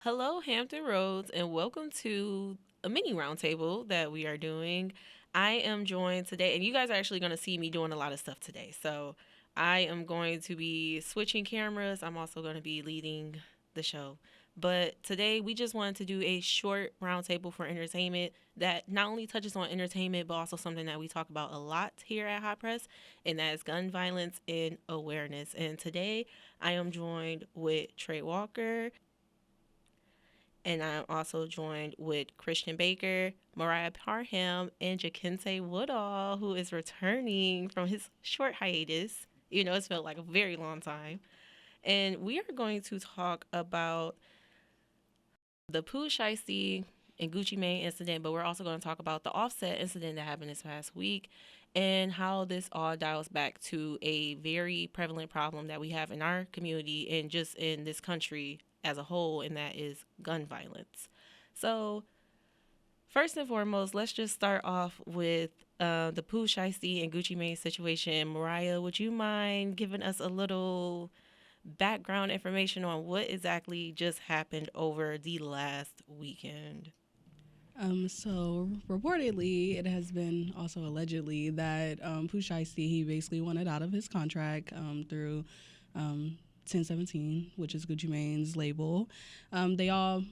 Hello, Hampton Roads, and welcome to a mini roundtable that we are doing. I am joined today, and you guys are actually going to see me doing a lot of stuff today. So, I am going to be switching cameras. I'm also going to be leading the show. But today, we just wanted to do a short roundtable for entertainment that not only touches on entertainment, but also something that we talk about a lot here at Hot Press, and that is gun violence and awareness. And today, I am joined with Trey Walker, and I'm also joined with Christian Baker, Mariah Parham, and Jacente Woodall, who is returning from his short hiatus. You know, it's felt like a very long time. And we are going to talk about the Pooh Shiesty and Gucci Mane incident, but we're also going to talk about the Offset incident that happened this past week and how this all dials back to a very prevalent problem that we have in our community and just in this country as a whole, and that is gun violence. So, first and foremost, let's just start off with the Pooh Shiesty and Gucci Mane situation. Mariah, would you mind giving us a little background information on what exactly just happened over the last weekend? So reportedly, it has been also allegedly that Pooh Shiesty, he basically wanted out of his contract through 1017, which is Gucci Mane's label. They all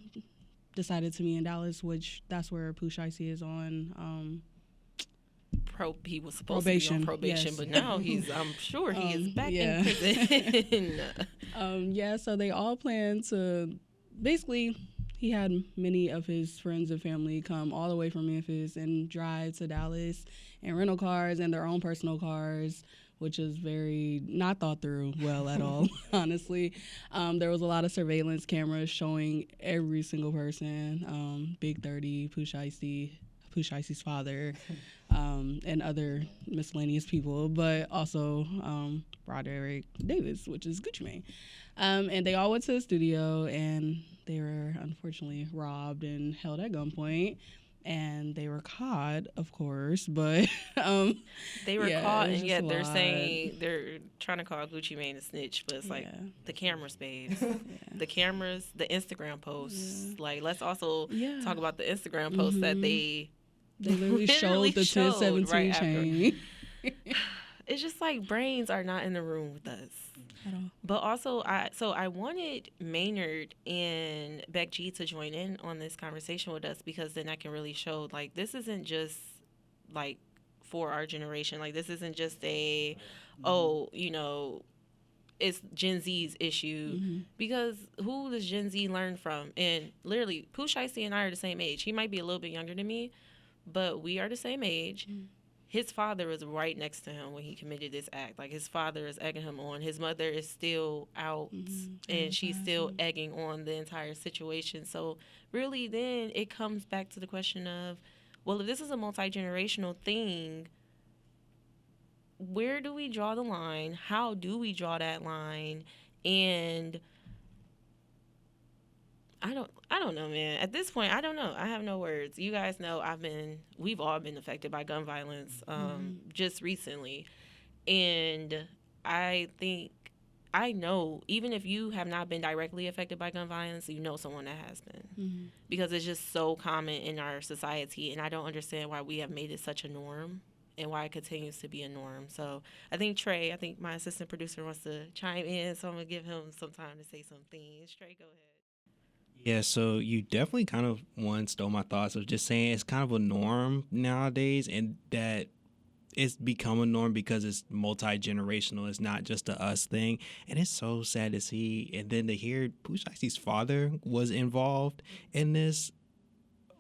decided to meet in Dallas, which that's where Pooh Shiesty is on He was supposed to be on probation. probation, Yes. but now I'm sure he is back yeah. in prison. Yeah, so they all plan to basically. He had many of his friends and family come all the way from Memphis and drive to Dallas in rental cars and their own personal cars, which is very not thought through well at all, honestly. There was a lot of surveillance cameras showing every single person, Big 30, Pooh Shiesty's father, and other miscellaneous people, but also Roderick Davis, which is Gucci Mane. And they all went to the studio, and they were unfortunately robbed and held at gunpoint. And they were caught, of course, but They were yeah, caught, it was and just a yet they're lot. saying they're trying to call Gucci Mane a snitch, but it's like Yeah, the cameras, babes. yeah, The cameras, the Instagram posts. yeah. Like, let's also Yeah. talk about the Instagram posts that they They literally literally showed the showed right 1017 after. chain It's just like brains are not in the room with us. at all. But also, I wanted Maynard and Beck G to join in on this conversation with us because then I can really show like this isn't just like for our generation. Like this isn't just a oh it's Gen Z's issue Mm-hmm. because who does Gen Z learn from? And literally, Pooh Shiesty and I are the same age. He might be a little bit younger than me, but we are the same age. Mm-hmm. His father was right next to him when he committed this act. Like his father is egging him on. His mother is still out and she's still egging on the entire situation. So really then it comes back to the question of, well, if this is a multi-generational thing, where do we draw the line? How do we draw that line? And I don't know, man. At this point, I don't know. I have no words. You guys know we've all been affected by gun violence just recently. And I think I know even if you have not been directly affected by gun violence, you know someone that has been. Mm-hmm. Because it's just so common in our society and I don't understand why we have made it such a norm and why it continues to be a norm. So I think my assistant producer wants to chime in, so I'm gonna give him some time to say some things. Trey, go ahead. Yeah, so you definitely kind of one stole my thoughts of just saying it's kind of a norm nowadays, and that it's become a norm because it's multi generational. It's not just a us thing, and it's so sad to see. And then to hear Pooh Shiesty's father was involved in this.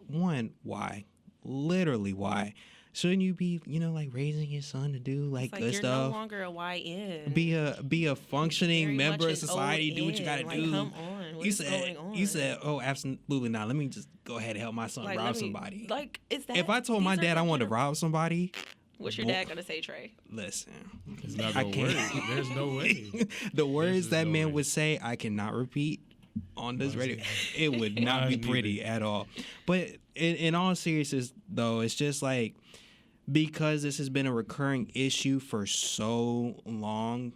One, why? Literally, why? Shouldn't you be, like raising your son to do like It's like good you're stuff? no longer a YN. Be a functioning Very member much of an society. old Do what you gotta Like, do. come on, what You is said going on? you said, oh, absolutely not. Let me just go ahead and help my son Like, rob let me- somebody. Like, is that? If I told my these are dad I the wanted to kind of- rob somebody, What's your dad gonna say, Trey? listen, It's not I gonna can't. work. There's no way. the words is that no man way. would say, I cannot repeat on this Mine radio. It would not be Mine pretty at all. But in all seriousness, though, it's just like because this has been a recurring issue for so long,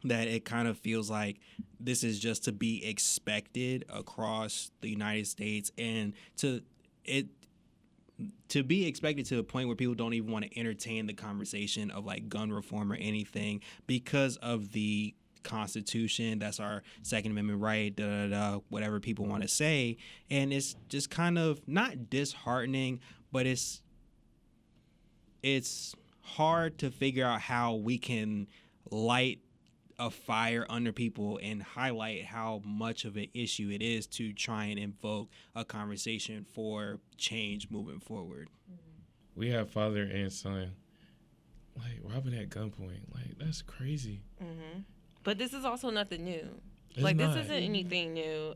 that it kind of feels like this is just to be expected across the United States, and it to be expected to a point where people don't even want to entertain the conversation of like gun reform or anything because of the Constitution. That's our Second Amendment right, whatever people want to say. And it's just kind of not disheartening, but it's hard to figure out how we can light a fire under people and highlight how much of an issue it is to try and invoke a conversation for change moving forward. We have father and son, like, robbing at gunpoint. Like, that's crazy. Mm-hmm. But this is also nothing new. It's like, not. this isn't anything new.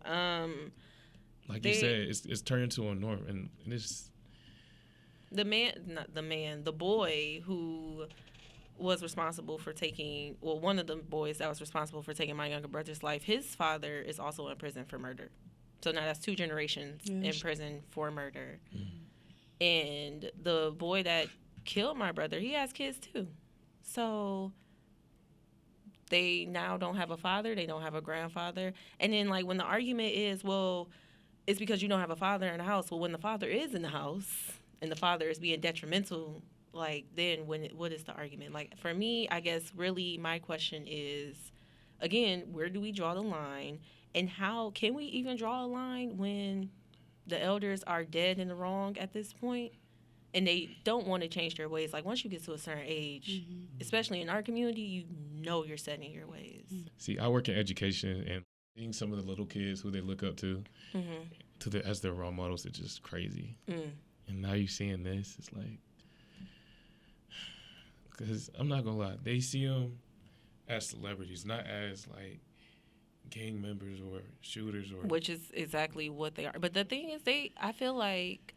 Like you said, it's turned into a norm, and it's the boy who was responsible for taking, well, one of the boys that was responsible for taking my younger brother's life, his father is also in prison for murder. So now that's 2 generations in prison for murder. Mm-hmm. And the boy that killed my brother, he has kids too. So they now don't have a father, they don't have a grandfather. And then, like, when the argument is, well, it's because you don't have a father in the house. Well, when the father is in the house and the father is being detrimental, like, then what is the argument? Like, for me, I guess really my question is, again, where do we draw the line? And how can we even draw a line when the elders are dead in the wrong at this point and they don't want to change their ways? Like, once you get to a certain age, especially in our community, you know you're set in your ways. See, I work in education, and seeing some of the little kids who they look up to, as their role models, it's just crazy. And now you're seeing this, it's like, because I'm not gonna lie, they see them as celebrities, not as like gang members or shooters, or which is exactly what they are. But the thing is, I feel like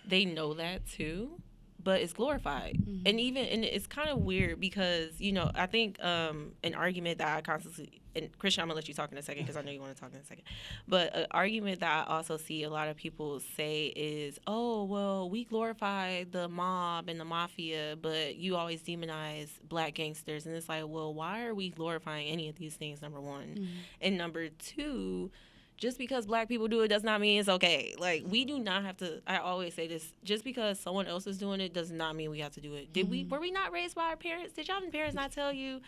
they know that too, but it's glorified. And it's kind of weird because, you know, I think an argument that I constantly, and Christian, I'm gonna let you talk in a second because I know you want to talk in a second, but an argument that I also see a lot of people say is, oh, well, we glorify the mob and the mafia, but you always demonize black gangsters. And it's like, well, why are we glorifying any of these things, number one? And number two, just because black people do it does not mean it's okay. Like, we do not have to, I always say this, just because someone else is doing it does not mean we have to do it. Were we not raised by our parents? Did y'all parents not tell you,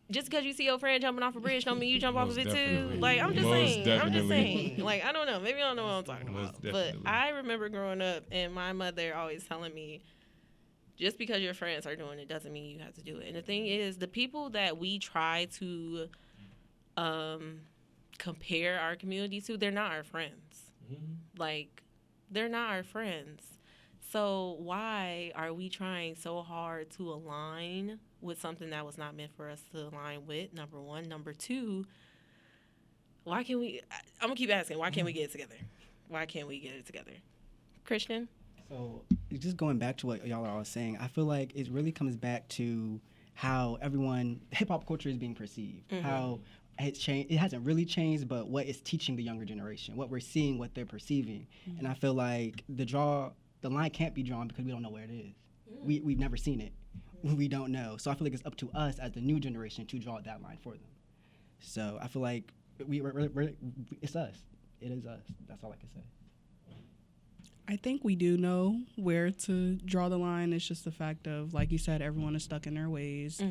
just because you see your friend jumping off a bridge don't mean you jump off of it too? Like, I'm just saying. Like, I don't know. Maybe I don't know what I'm talking about. But I remember growing up and my mother always telling me, just because your friends are doing it doesn't mean you have to do it. And the thing is, the people that we try to compare our community to, they're not our friends. Like, they're not our friends. So why are we trying so hard to align with something that was not meant for us to align with? Number one. Number two, why can't we, I'm gonna keep asking, why can't we get it together? Why can't we get it together? Christian? So just going back to what y'all are all saying, I feel like it really comes back to how hip hop culture is being perceived, how it's changed. It hasn't really changed, but what it's teaching the younger generation, what we're seeing, what they're perceiving. And I feel like the line can't be drawn because we don't know where it is. We've never seen it. We don't know. So I feel like it's up to us as the new generation to draw that line for them. So I feel like it's us. It is us. That's all I can say. I think we do know where to draw the line. It's just the fact of, like you said, everyone is stuck in their ways.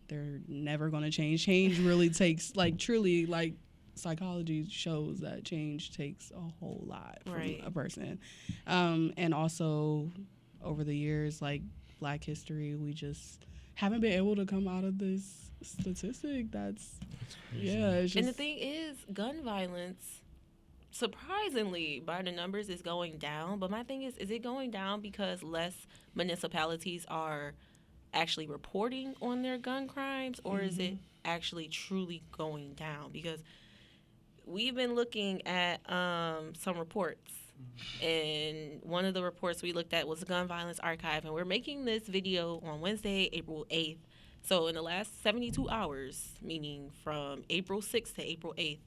They're never going to change. Change really takes, like, truly, like, psychology shows that change takes a whole lot from a person. And also, over the years, like, Black history, we just haven't been able to come out of this statistic. It's just... And the thing is, gun violence, surprisingly, by the numbers, is going down. But my thing is it going down because less municipalities are actually reporting on their gun crimes, or is it actually truly going down? Because we've been looking at some reports, and one of the reports we looked at was the Gun Violence Archive, and we're making this video on Wednesday, April 8th. So in the last 72 hours, meaning from April 6th to April 8th,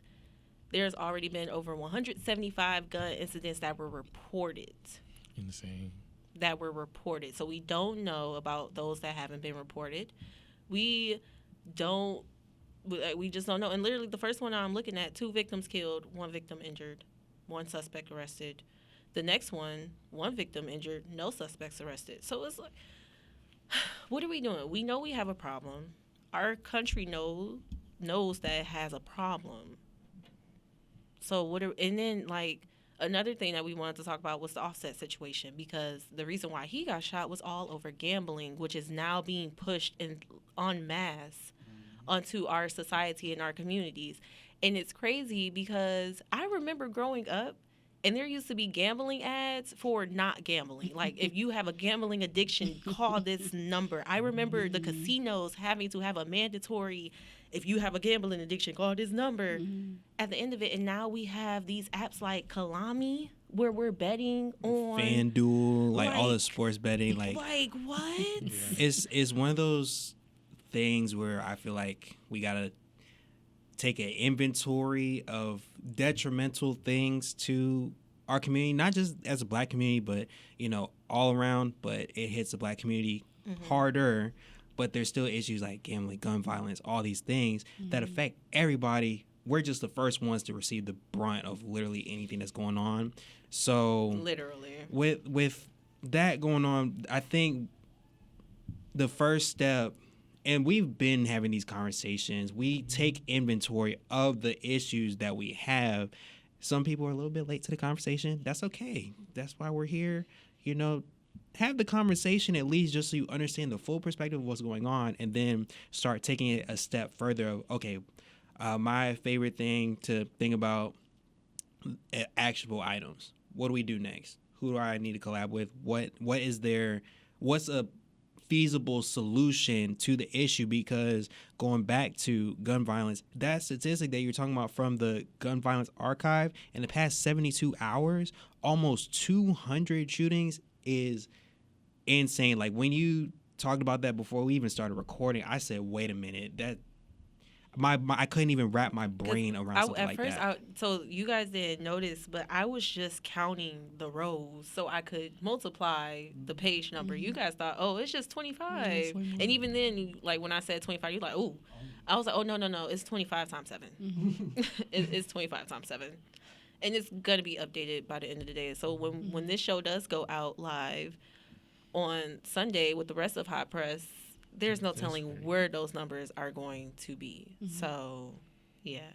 there's already been over 175 gun incidents that were reported. Insane. So we don't know about those that haven't been reported. We don't We just don't know. And literally, the first one I'm looking at, 2 victims killed, 1 victim injured, 1 suspect arrested. The next one victim injured, no suspects arrested. So it's like, what are we doing? We know we have a problem. Our country knows that it has a problem. So and then like another thing that we wanted to talk about was the Offset situation, because the reason why he got shot was all over gambling, which is now being pushed en masse onto our society and our communities. And it's crazy because I remember growing up and there used to be gambling ads for not gambling. Like, if you have a gambling addiction, call this number. I remember the casinos having to have a mandatory, if you have a gambling addiction, call this number at the end of it. And now we have these apps like Kalami, where we're betting on FanDuel, like all the sports betting. Like what? It's one of those things where I feel like we gotta take an inventory of detrimental things to our community, not just as a Black community, but all around. But it hits the Black community harder. But there's still issues like gambling, gun violence, all these things that affect everybody. We're just the first ones to receive the brunt of literally anything that's going on. So literally, with that going on, I think the first step, and we've been having these conversations, we take inventory of the issues that we have. Some people are a little bit late to the conversation. That's okay. That's why we're here. Have the conversation at least just so you understand the full perspective of what's going on, and then start taking it a step further of, okay, my favorite thing to think about, actionable items. What do we do next? Who do I need to collab with? What's a feasible solution to the issue? Because going back to gun violence, that statistic that you're talking about from the gun violence archive, in the past 72 hours, almost 200 shootings is insane. Like, when you talked about that before we even started recording, I said, wait a minute, that I couldn't even wrap my brain around something like that. So you guys didn't notice, but I was just counting the rows so I could multiply the page number. You guys thought, oh, it's just 25. And even then, like, when I said 25, you're like, ooh. I was like, oh, no, it's 25 times 7. It's 25 times 7. And it's going to be updated by the end of the day. So when this show does go out live on Sunday with the rest of Hot Press, there's no telling where those numbers are going to be. So, yeah.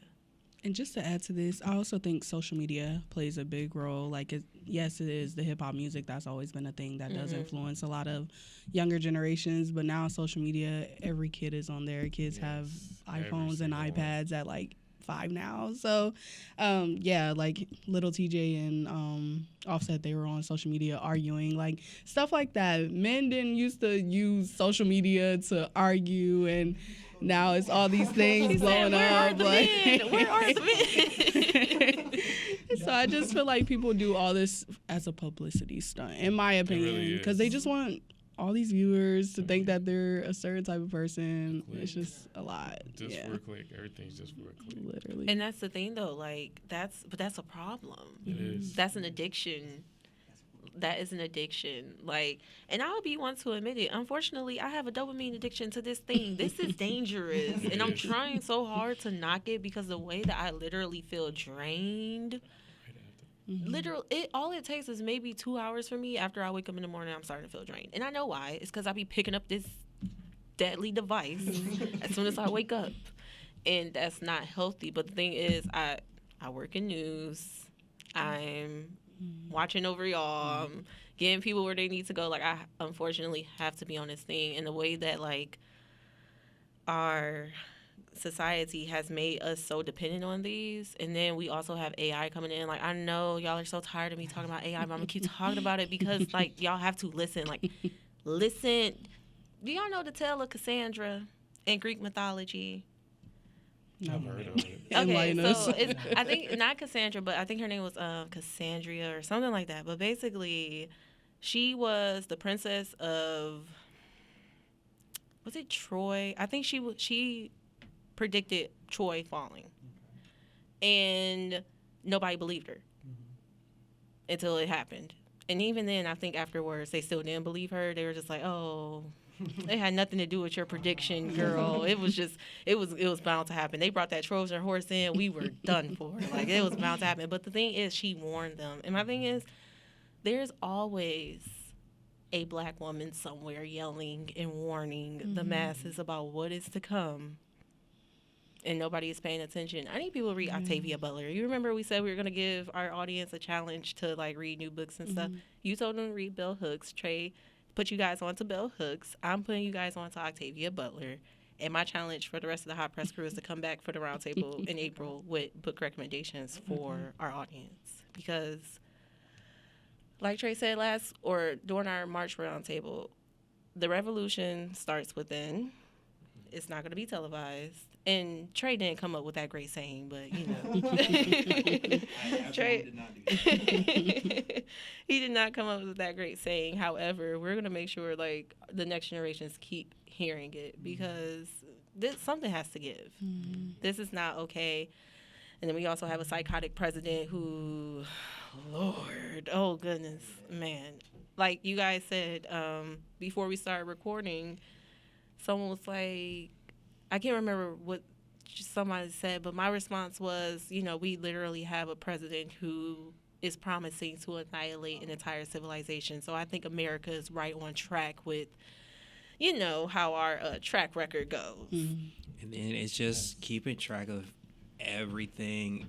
And just to add to this, I also think social media plays a big role. Like, yes, it is the hip-hop music. That's always been a thing that does influence a lot of younger generations. But now social media, every kid is on there. Kids have iPhones and iPads at, like, 5 now. So, like Little TJ and Offset, they were on social media arguing, like stuff like that. Men didn't used to use social media to argue, and now it's all these things blowing up. Where are the men? So I just feel like people do all this as a publicity stunt, in my opinion, because they just want all these viewers to think that they're a certain type of person. It's just a lot. Just for a click. Everything's just for a click. Literally. And that's the thing, though. Like, that's a problem. It is. That's an addiction. That is an addiction. Like, and I'll be one to admit it. Unfortunately, I have a dopamine addiction to this thing. This is dangerous. And I'm trying so hard to knock it, because the way that I literally feel drained. Literally, all it takes is maybe 2 hours for me. After I wake up in the morning, I'm starting to feel drained. And I know why. It's because I be picking up this deadly device as soon as I wake up. And that's not healthy. But the thing is, I work in news. I'm watching over y'all. I'm getting people where they need to go. Like, I unfortunately have to be on this thing. And the way that, like, our society has made us so dependent on these, and then we also have AI coming in. Like, I know y'all are so tired of me talking about AI, but I'm gonna keep talking about it because, like, y'all have to listen. Like, listen. Do y'all know the tale of Cassandra in Greek mythology? I've heard of it. Okay, so I think not Cassandra, but I think her name was Cassandria or something like that. But basically, she was the princess of, was it Troy? I think she predicted Troy falling, and nobody believed her until it happened. And even then, I think afterwards they still didn't believe her. They were just like, oh, It had nothing to do with your prediction, girl. It was just, it was bound to happen. They brought that Trojan horse in. We were done for. Like, it was bound to happen. But the thing is, she warned them. And my thing is, there's always a black woman somewhere yelling and warning the masses about what is to come. And nobody is paying attention. I need people to read Octavia Butler. You remember we said we were going to give our audience a challenge to, like, read new books and stuff? You told them to read Bell Hooks. Trey put you guys onto Bell Hooks. I'm putting you guys onto Octavia Butler. And my challenge for the rest of the Hot Press crew is to come back for the roundtable in April with book recommendations for our audience. Because, like Trey said during our March roundtable, the revolution starts within. It's not going to be televised. And Trey didn't come up with that great saying, but, you know. Trey did not do that. He did not come up with that great saying. However, we're going to make sure, like, the next generations keep hearing it because something has to give. This is not okay. And then we also have a psychotic president who, Lord, oh, goodness, man. Like you guys said before we started recording, someone was like, I can't remember what somebody said, but my response was, you know, we literally have a president who is promising to annihilate an entire civilization. So I think America is right on track with, you know, how our track record goes. And then it's just keeping track of everything.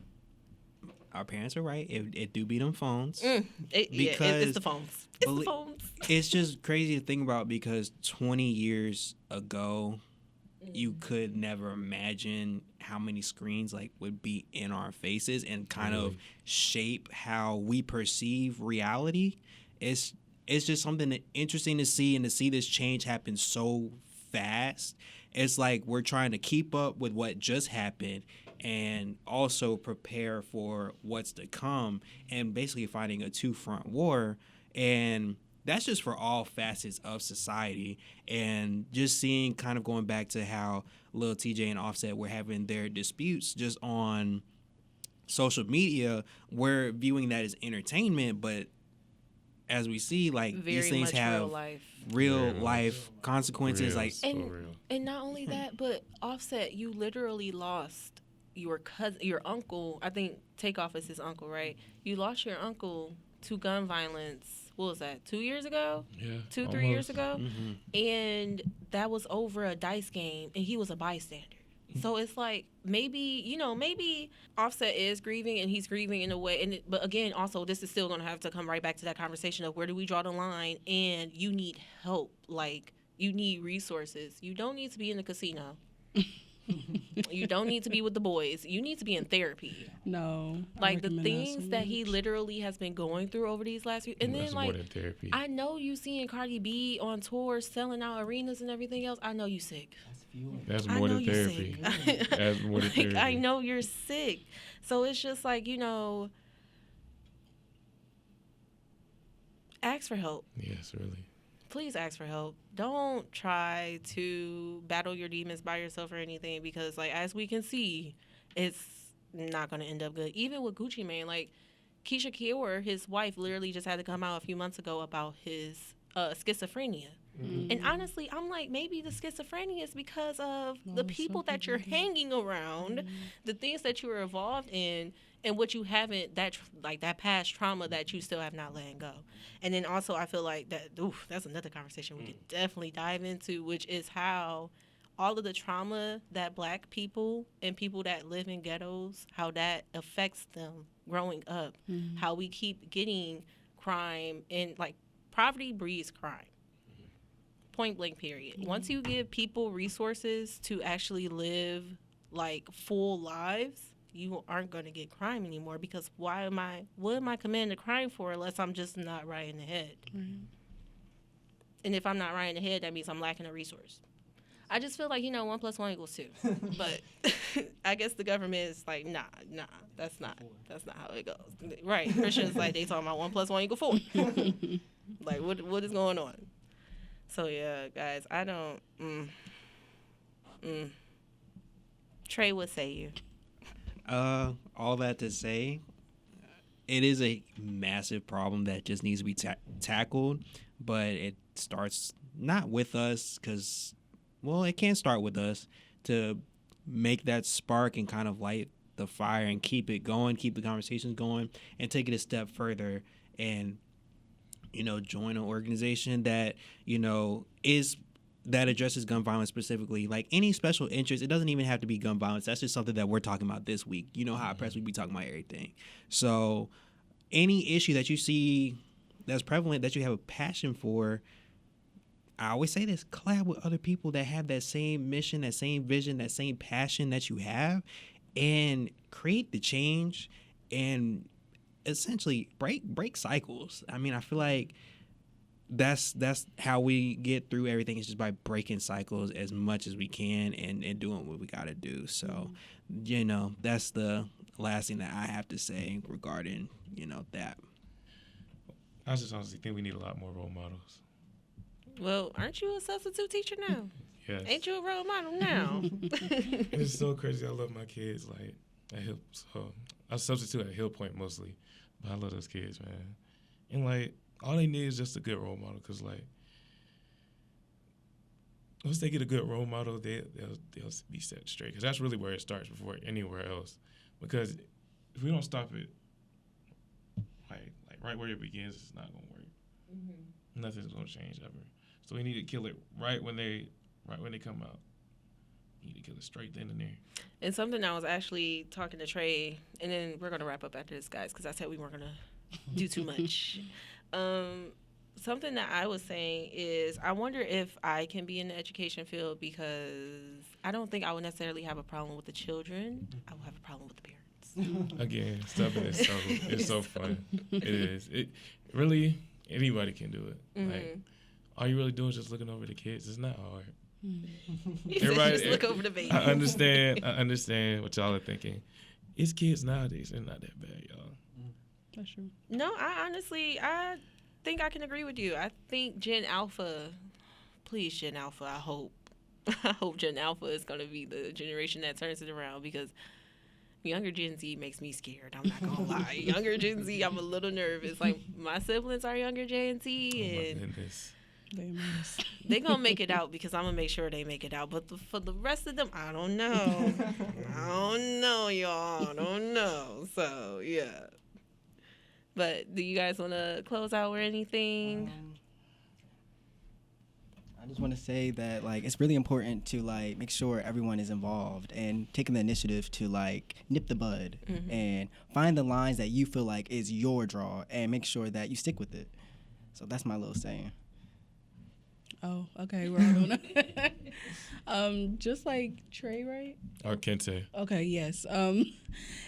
Our parents are right. It do be them phones. It's the phones. It's the phones. It's just crazy to think about because 20 years ago, you could never imagine how many screens like would be in our faces and kind of shape how we perceive reality. It's just something interesting to see, and to see this change happen so fast. It's like we're trying to keep up with what just happened and also prepare for what's to come, and basically fighting a two-front war. And that's just for all facets of society. And just seeing, kind of going back to how Lil TJ and Offset were having their disputes just on social media, we're viewing that as entertainment, but as we see, like, Very these things much have real life consequences. Real, like, so real. And not only that, but Offset, you literally lost your cousin, your uncle. I think Takeoff is his uncle, right? You lost your uncle to gun violence. What was that, 2 years ago? Yeah. 3 years ago? And that was over a dice game, and he was a bystander. So it's like, maybe Offset is grieving, and he's grieving in a way. But again, also, this is still going to have to come right back to that conversation of where do we draw the line, and you need help. Like, you need resources. You don't need to be in the casino. You don't need to be with the boys. You need to be in therapy. No. Like, the things that he literally has been going through over these last few. And That's then, more like, than therapy. I know you seeing Cardi B on tour, selling out arenas and everything else. I know you sick. That's more than therapy. That's more than therapy. I know you're sick. So it's just like, you know, ask for help. Yes, really. Please ask for help. Don't try to battle your demons by yourself or anything, because, like, as we can see, it's not going to end up good. Even with Gucci Mane, like, Keisha Cure, his wife, literally just had to come out a few months ago about his schizophrenia. And honestly, I'm like, maybe the schizophrenia is because of the people that you're hanging around, the things that you were involved in, and what you haven't, that past trauma that you still have not let go. And then also, I feel like that's another conversation we could definitely dive into, which is how all of the trauma that Black people and people that live in ghettos, how that affects them growing up, how we keep getting crime, and, like, poverty breeds crime. Point blank, period. Once you give people resources to actually live, like, full lives, you aren't going to get crime anymore, because what am I committing a crime for unless I'm just not right in the head? And if I'm not right in the head, that means I'm lacking a resource. I just feel like, 1 + 1 = 2. But I guess the government is like, nah, that's not how it goes. Right. Christians, like, they talking about 1 + 1 = 4. Like, what is going on? So, yeah, guys, I don't... Trey, what say you? All that to say, it is a massive problem that just needs to be tackled, but it starts not with us, because, well, it can start with us, to make that spark and kind of light the fire and keep it going, keep the conversations going, and take it a step further and, join an organization that, that addresses gun violence specifically. Like any special interest, it doesn't even have to be gun violence. That's just something that we're talking about this week. You know how at Press we be talking about everything. So any issue that you see that's prevalent, that you have a passion for, I always say this, collab with other people that have that same mission, that same vision, that same passion that you have, and create the change and essentially break cycles. I mean, I feel like that's how we get through everything, is just by breaking cycles as much as we can and doing what we got to do. So, that's the last thing that I have to say regarding, that. I just honestly think we need a lot more role models. Well, aren't you a substitute teacher now? Yes. Ain't you a role model now? It's so crazy. I love my kids. Like, at Hill, so I substitute at Hill Point mostly, but I love those kids, man. And like, all they need is just a good role model. Cause like, once they get a good role model, they'll be set straight. Cause that's really where it starts before anywhere else. Because if we don't stop it, like right where it begins, it's not gonna work. Mm-hmm. Nothing's gonna change ever. So we need to kill it right when they come out. You need to kill it straight then and there. And something I was actually talking to Trey, and then we're going to wrap up after this, guys, because I said we weren't going to do too much. Something that I was saying is I wonder if I can be in the education field, because I don't think I would necessarily have a problem with the children. I will have a problem with the parents. Again, stuff it's so fun. It is. It really, anybody can do it. Mm-hmm. Like, all you really doing is just looking over the kids. It's not hard. Everybody just look over the baby. I understand what y'all are thinking. It's kids nowadays. They're not that bad, y'all. That's true. No, I think I can agree with you. I think Gen Alpha, please, Gen Alpha, I hope Gen Alpha is going to be the generation that turns it around, because younger Gen Z makes me scared. I'm not going to lie. Younger Gen Z, I'm a little nervous. Like, my siblings are younger Gen Z, and my goodness. They gonna make it out, because I'm gonna make sure they make it out. But for the rest of them, I don't know. I don't know, y'all. I don't know. So yeah. But do you guys want to close out or anything? I just want to say that like it's really important to like make sure everyone is involved and taking the initiative to like nip the bud and find the lines that you feel like is your draw and make sure that you stick with it. So that's my little saying. Oh, okay. We're all doing it. Just like Trey, right? Or Kente. Okay, yes.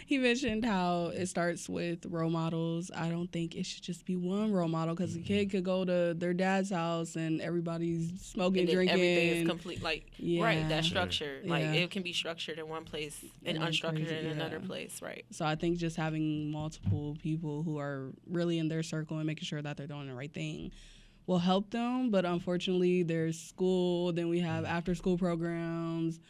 He mentioned how it starts with role models. I don't think it should just be one role model, because a kid could go to their dad's house and everybody's smoking, and drinking. Everything is complete, like, right, that structure. Yeah. Like, it can be structured in one place and unstructured in another place, right? So I think just having multiple people who are really in their circle and making sure that they're doing the right thing will help them. But unfortunately, there's school, then we have after school programs.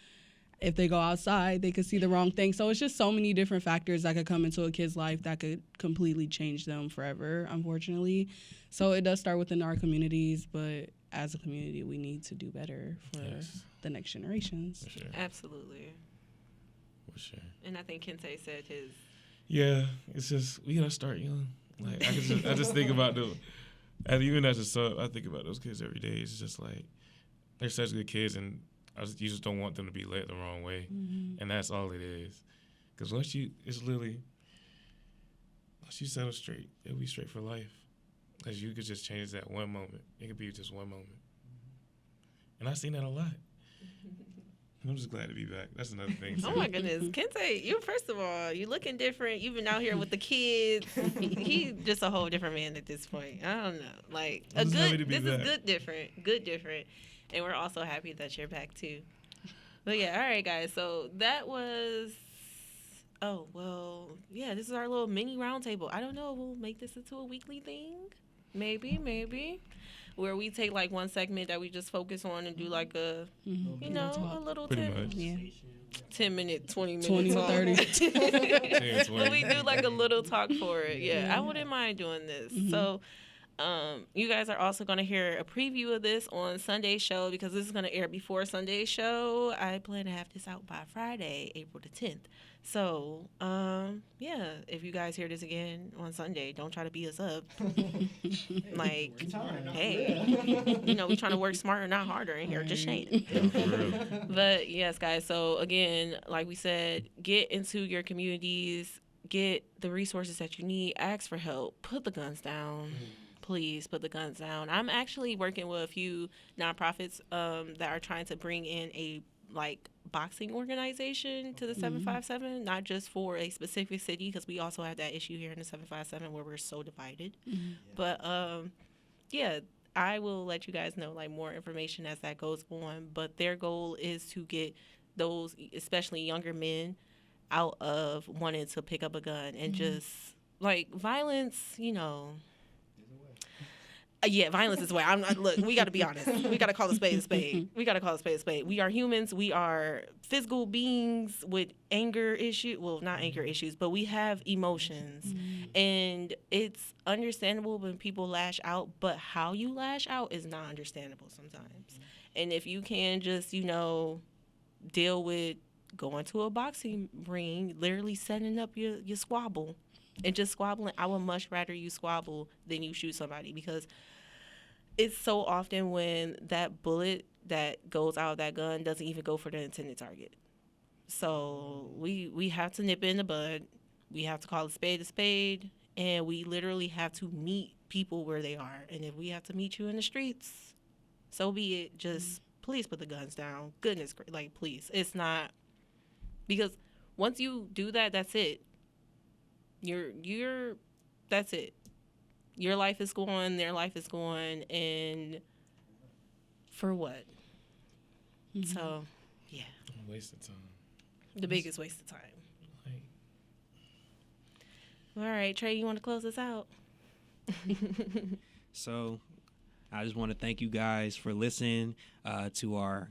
If they go outside, they could see the wrong thing. So it's just so many different factors that could come into a kid's life that could completely change them forever, unfortunately. So it does start within our communities, but as a community, we need to do better for the next generations. For sure. Absolutely. For sure. And I think Kente said his. Yeah, it's just, we gotta start young. Like, I just think about and even as a sub, I think about those kids every day. It's just like, they're such good kids, and you just don't want them to be led the wrong way. Mm-hmm. And that's all it is. Because once you settle straight, it'll be straight for life. Because you could just change that one moment. It could be just one moment. And I've seen that a lot. I'm just glad to be back. That's another thing, too. Oh, my goodness. Kente, you, first of all, you looking different. You've been out here with the kids. He's just a whole different man at this point. I don't know. Like, is good different. And we're also happy that you're back, too. But, yeah, all right, guys. So that was, this is our little mini roundtable. I don't know if we'll make this into a weekly thing. Maybe. Where we take, like, one segment that we just focus on and do, like, a little 10 minute, 20 minute 20 talk. 30. But we do, like, a little talk for it. Yeah, I wouldn't mind doing this. Mm-hmm. So You guys are also going to hear a preview of this on Sunday's show because this is going to air before Sunday's show. I plan to have this out by Friday, April the 10th. So, yeah, if you guys hear this again on Sunday, don't try to beat us up. Like, hey, you know, we trying to work smarter, not harder in here. Just saying. Yeah, for real. But yes, guys. So again, like we said, get into your communities, get the resources that you need, ask for help, put the guns down. Please put the guns down. I'm actually working with a few nonprofits that are trying to bring in a like boxing organization to the 757, not just for a specific city, because we also have that issue here in the 757 where we're so divided. But yeah, I will let you guys know like more information as that goes on. But their goal is to get those, especially younger men, out of wanting to pick up a gun and just like violence, you know. Yeah, violence is the way. I'm not. Look, we got to be honest. We got to call a spade a spade. We got to call a spade a spade. We are humans. We are physical beings with anger issues. Well, not anger issues, but we have emotions, and it's understandable when people lash out. But how you lash out is not understandable sometimes. And if you can just, you know, deal with going to a boxing ring, literally setting up your squabble. And just squabbling, I would much rather you squabble than you shoot somebody, because it's so often when that bullet that goes out of that gun doesn't even go for the intended target. So we have to nip it in the bud. We have to call a spade, and we literally have to meet people where they are. And if we have to meet you in the streets, so be it. Just please put the guns down. Goodness, like please. It's not, because once you do that, that's it. You're that's it. Your life is gone, their life is gone, and for what? So, yeah. A waste of time. The biggest waste of time. Like, All right, Trey, you want to close us out? So I just want to thank you guys for listening to our,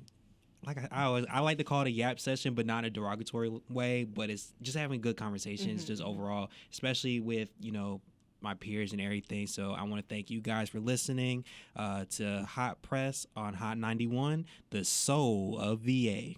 like I like to call it a yap session, but not in a derogatory way, but it's just having good conversations just overall, especially with, you know, my peers and everything. So I want to thank you guys for listening to Hot Press on Hot 91, the soul of VA.